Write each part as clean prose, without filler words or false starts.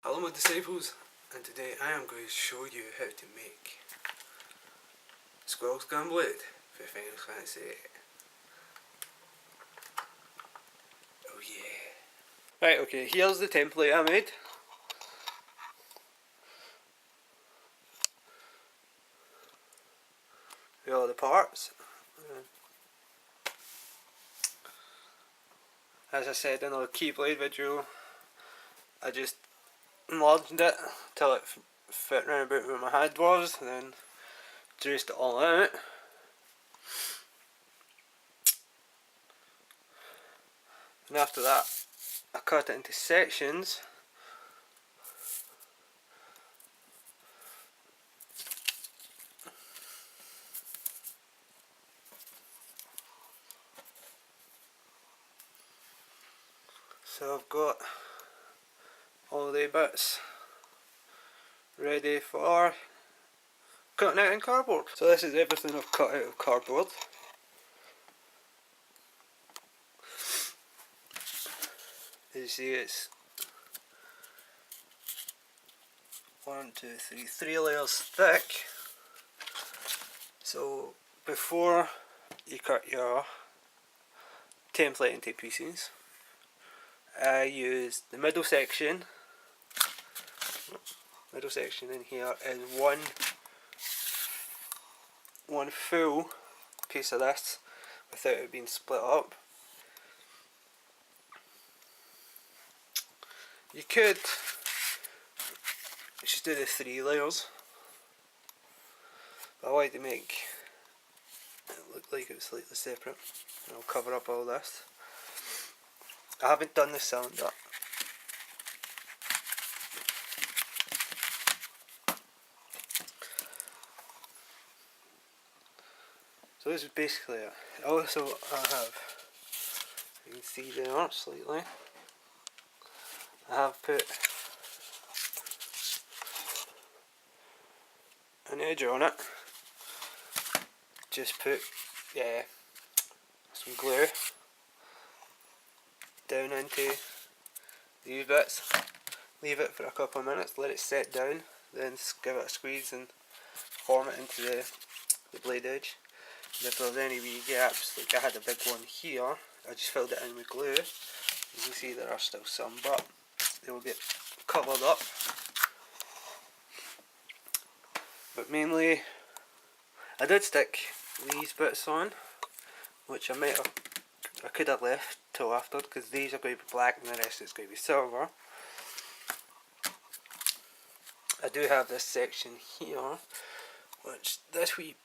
Hello my disciples, and today I am going to show you how to make Squall's Gunblade for Final Fantasy 8. Oh yeah. Right, okay, here's the template I made. Here are the parts. As I said in our Keyblade video, I just enlarged it till it fit round about where my head was, and then traced it all out. And after that, I cut it into sections. So I've got all the bits ready for cutting out in cardboard. So this is everything I've cut out of cardboard. As you see, it's 3 layers thick. So before you cut your template into pieces, I use the middle section. Middle section in here is one full piece of this without it being split up. You could just do the 3 layers, but I like to make it look like it's slightly separate. And I'll cover up all this. I haven't done the cylinder. So this is basically it. Also I have, you can see there slightly, I have put an edge on it. Just put some glue down into these bits, leave it for a couple of minutes, let it set down, then give it a squeeze and form it into the blade edge. And if there's any wee gaps, like I had a big one here, I just filled it in with glue. As you see, there are still some, but they will get covered up. But mainly, I did stick these bits on, which I could have left till after, because these are going to be black and the rest is going to be silver. I do have this section here, which this wee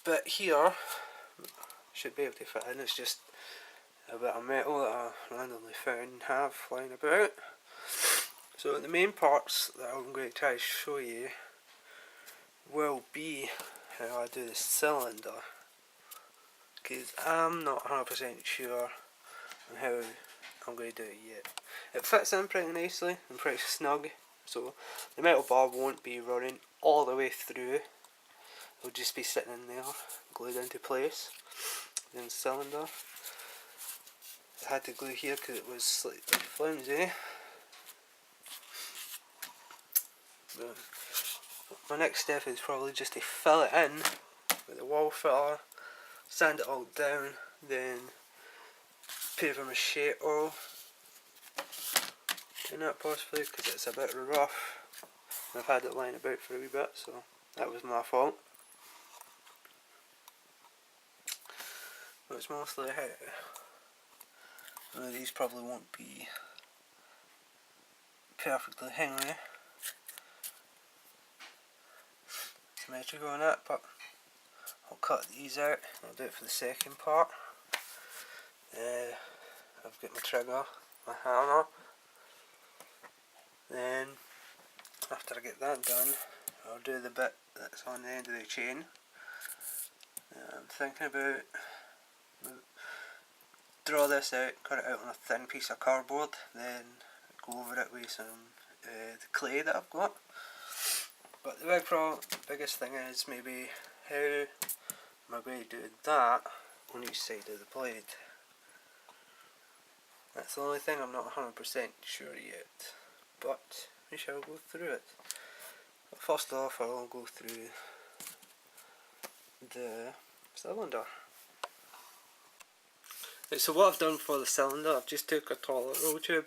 bit here should be able to fit in. It's just a bit of metal that I randomly found and have flying about. So the main parts that I'm going to try to show you will be how I do the cylinder, because I'm not 100% sure on how I'm going to do it yet. It fits in pretty nicely and pretty snug, so the metal bar won't be running all the way through. It'll just be sitting in there, glued into place. Then the cylinder, I had to glue here because it was slightly flimsy. But my next step is probably just to fill it in with a wall filler, sand it all down, then paper mache oil in it possibly, because it's a bit rough. I've had it lying about for a wee bit, so that was my fault. But it's mostly how these probably won't be perfectly hanging. Symmetrical on it, but I'll cut these out. I'll do it for the second part. I've got my trigger, my hammer. Then after I get that done, I'll do the bit that's on the end of the chain. I'm thinking about draw this out, cut it out on a thin piece of cardboard, then go over it with some the clay that I've got. But the biggest thing is maybe how am I going to do that on each side of the blade. That's the only thing I'm not 100% sure yet, but we shall go through it. First off, I'll go through the cylinder. Right, so what I've done for the cylinder, I've just took a toilet roll tube.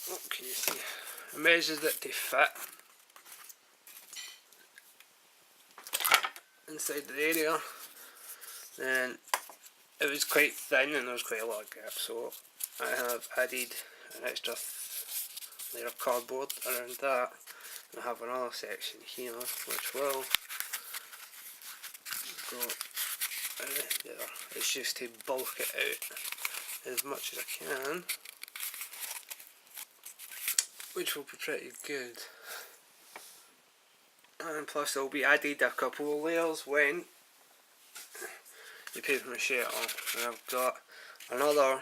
What can you see? I measured it to fit inside the area. Then it was quite thin and there was quite a lot of gap, so I have added an extra layer of cardboard around that. And I have another section here which will go there. It's just to bulk it out as much as I can, which will be pretty good. And plus there'll be added a couple of layers when you paper mache it on. And I've got another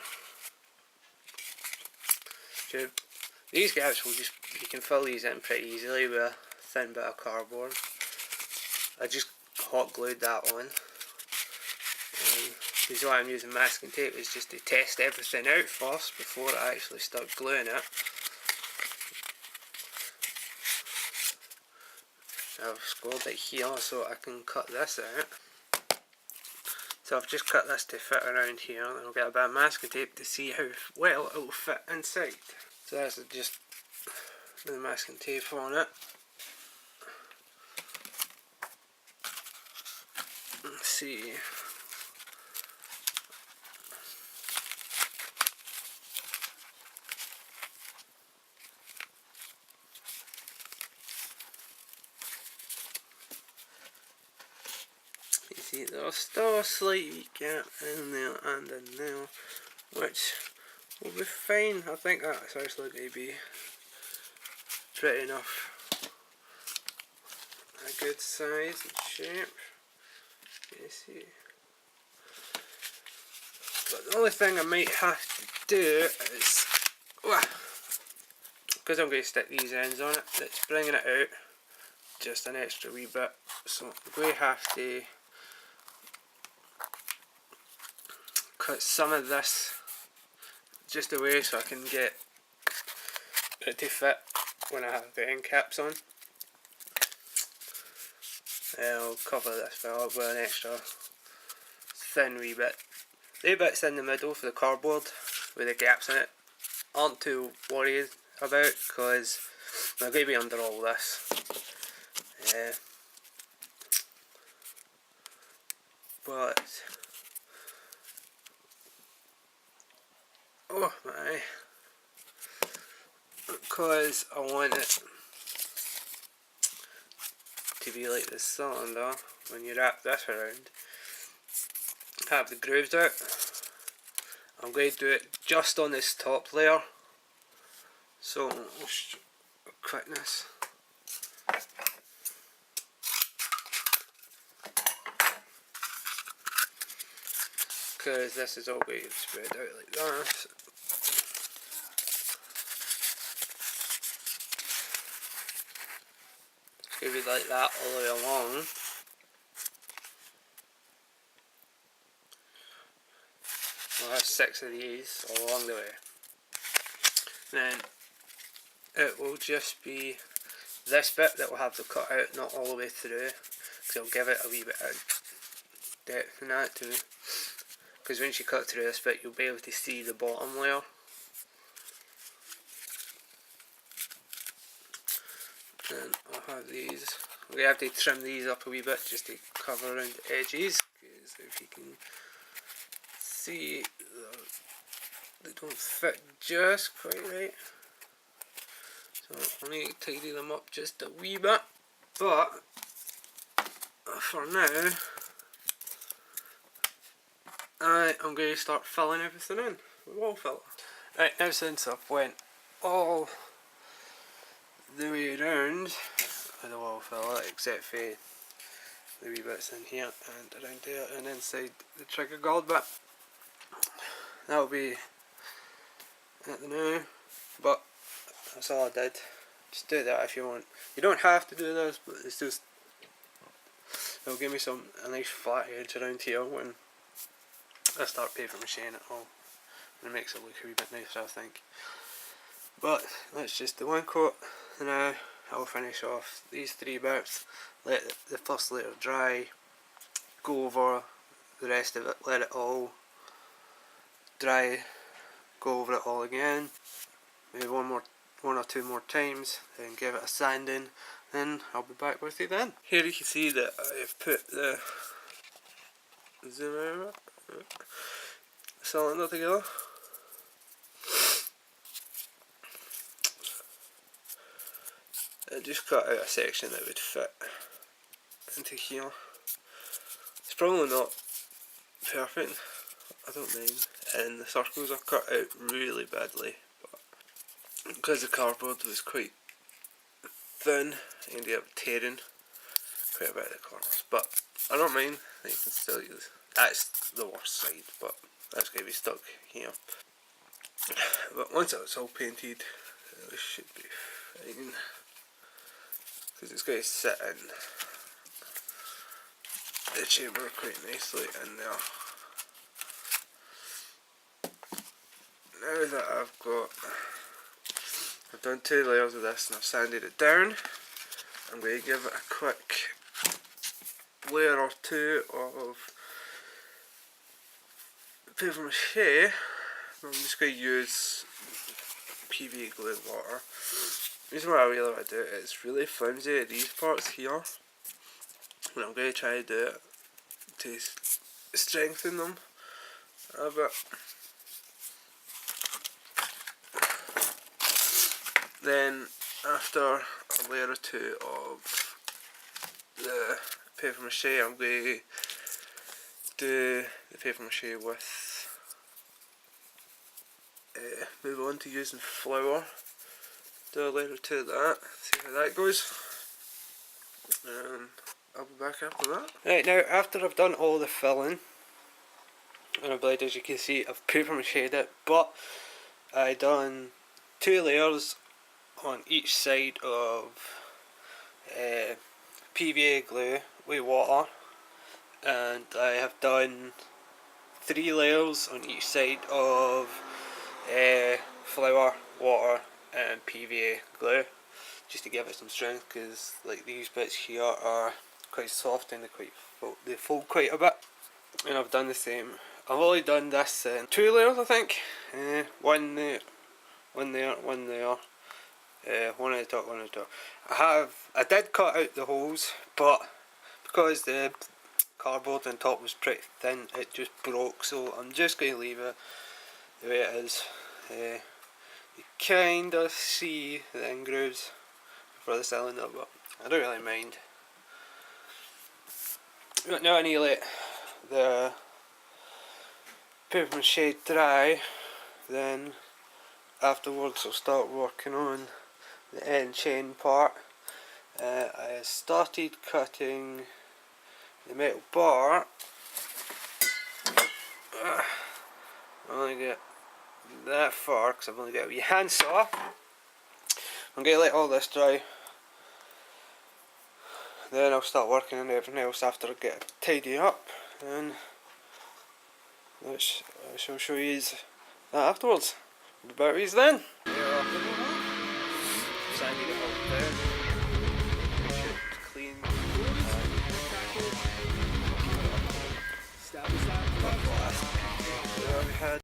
tube. These gaps will just, you can fill these in pretty easily with a thin bit of cardboard. I just hot glued that on. The reason why I'm using masking tape is just to test everything out first before I actually start gluing it. I've scored it here so I can cut this out. So I've just cut this to fit around here, and I'll get a bit of masking tape to see how well it will fit inside. So that's just the masking tape on it. Let's see. You see, there's still a slight gap in there and in there, which will be fine. I think that's actually going to be pretty enough a good size and shape. You see. But the only thing I might have to do is, because I'm going to stick these ends on it, it's bringing it out just an extra wee bit. So I'm going to have to cut some of this just away so I can get it to fit when I have the end caps on. I'll cover this bit up with an extra thin wee bit. The bits in the middle for the cardboard with the gaps in it aren't too worried about because they're going to be under all this. But oh my, because I want it to be like this cylinder when you wrap this around, have the grooves out. I'm going to do it just on this top layer, so I'll show quickness. Because this is all going to spread out like this. It's going to be like that all the way along. We'll have 6 of these all along the way. Then it will just be this bit that will have the cut out, not all the way through, because it'll give it a wee bit of depth in that too. Because once you cut through this bit, you'll be able to see the bottom layer. Then I'll have these. I'm going to have to trim these up a wee bit just to cover around the edges, because if you can see, they don't fit just quite right. So I'll need to tidy them up just a wee bit. But for now, I'm going to start filling everything in with wall filler. Right, now since I've went all the way around with the wall filler, except for the wee bits in here and around there and inside the trigger guard bit, that'll be at the now, but that's all I did. Just do that if you want. You don't have to do this, but it's just, it'll give me a nice flat edge around here when I start paper macheing it all, and it makes it look a wee bit nicer, I think. But that's just the one coat. Now I'll finish off these 3 bits, let the first layer dry, go over the rest of it, let it all dry, go over it all again, maybe one or two more times, then give it a sanding, then I'll be back with you then. Here you can see that I've put the zoom out cylinder together. I just cut out a section that would fit into here. It's probably not perfect, I don't mind, and the circles are cut out really badly, but because the cardboard was quite thin, I ended up tearing quite a bit of the corners, but I don't mind, you can still use. That's the worst side, but that's going to be stuck here. But once it's all painted, it should be fine, because it's going to sit in the chamber quite nicely in there. Now that I've done 2 layers of this and I've sanded it down, I'm going to give it a quick layer or 2 of paper mache. I'm just going to use PVA glue and water. The reason why I really want to do it is it's really flimsy at these parts here, and I'm going to try to do it to strengthen them a bit. Then after a layer or 2 of the paper mache, I'm going to do the paper mache with move on to using flour. Do a layer or 2 of that, see how that goes, and I'll be back after that. Right, now after I've done all the filling on a blade, as you can see I've paper macheed it, but I done 2 layers on each side of PVA glue with water, and I have done 3 layers on each side of flour, water and PVA glue, just to give it some strength, because like these bits here are quite soft and they fold quite a bit. And I've done the same. I've only done this in 2 layers, I think. One there, one there, one there. One at the top, one at the top. I did cut out the holes, but because the cardboard on top was pretty thin, it just broke, so I'm just going to leave it the way it is. You kind of see the end grooves for the cylinder, but I don't really mind. But now I need to let the paper mache dry, then afterwards I'll start working on the end chain part. I started cutting the metal bar. I only get that far because I've only got a wee handsaw. I'm going to let all this dry, then I'll start working on everything else after I get it tidy up, and I shall show you that afterwards. Be back with you then. Sanded it all down, make sure it's clean. There we had